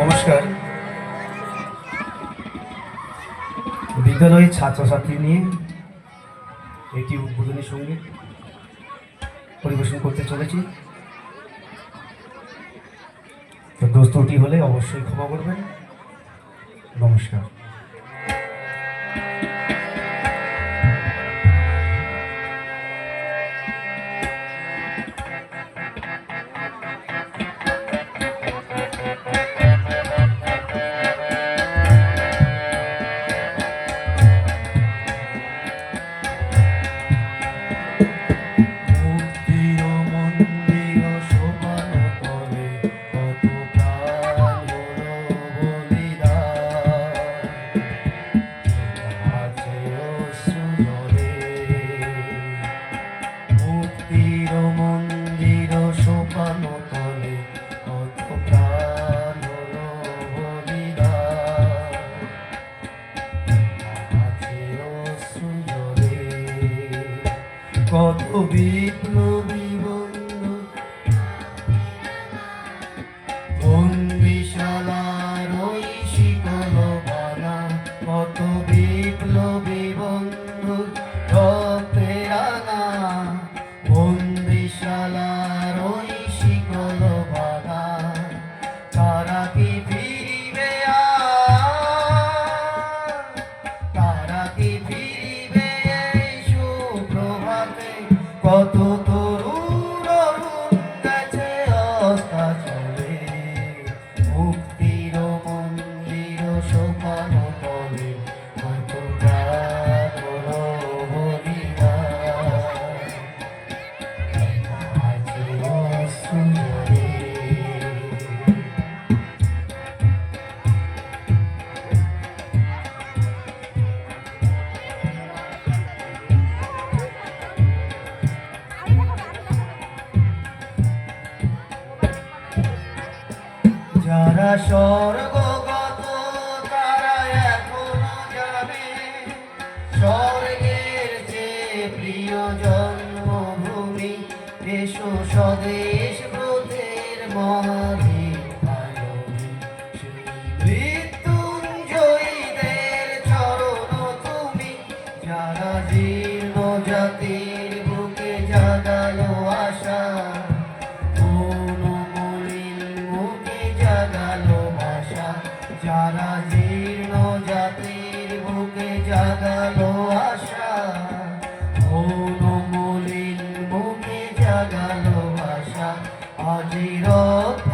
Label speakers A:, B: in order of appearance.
A: নমস্কার। বিদ্যালয়ের ছাত্রছাত্রী নিয়ে একটি উদ্বোধনী সঙ্গীত পরিবেশন করতে চলেছি। তো দোষ ত্রুটি হলে অবশ্যই ক্ষমা করবেন। নমস্কার। কত বিপ্লবী বন্ধু বন্দিশালার ওই শিকল ভাঙা, কত বিপ্লবী বন্ধু রক্তে রাঙা, বন্দিশালার ওই শিকল ভাঙা, তারা কি ফিরিবে? তারা কি ফিরিবে এই সুপ্রভাতে? কত তরুণ অরুণ গেছে অস্তাচলে, মুক্তির মন্দির সোপান তলে, কত প্রাণ হলো বলিদান, আছে অশ্রুজলে। যারা স্বর্গগত তারা এখনো জানে, স্বর্গের চেয়ে প্রিয় জন্মভূমি, এসো স্বদেশ ব্রতের মহাদীপায়নে, সেই মৃত্যুঞ্জয়ীদের চরণ তুমি, যারা জীর্ণ জাতির বুকে জাগালো আশা, যারা জীর্ণ জাতির বুকে জাগালো আশা, মলিন মুখে জাগালো আশা, আজি রক্ত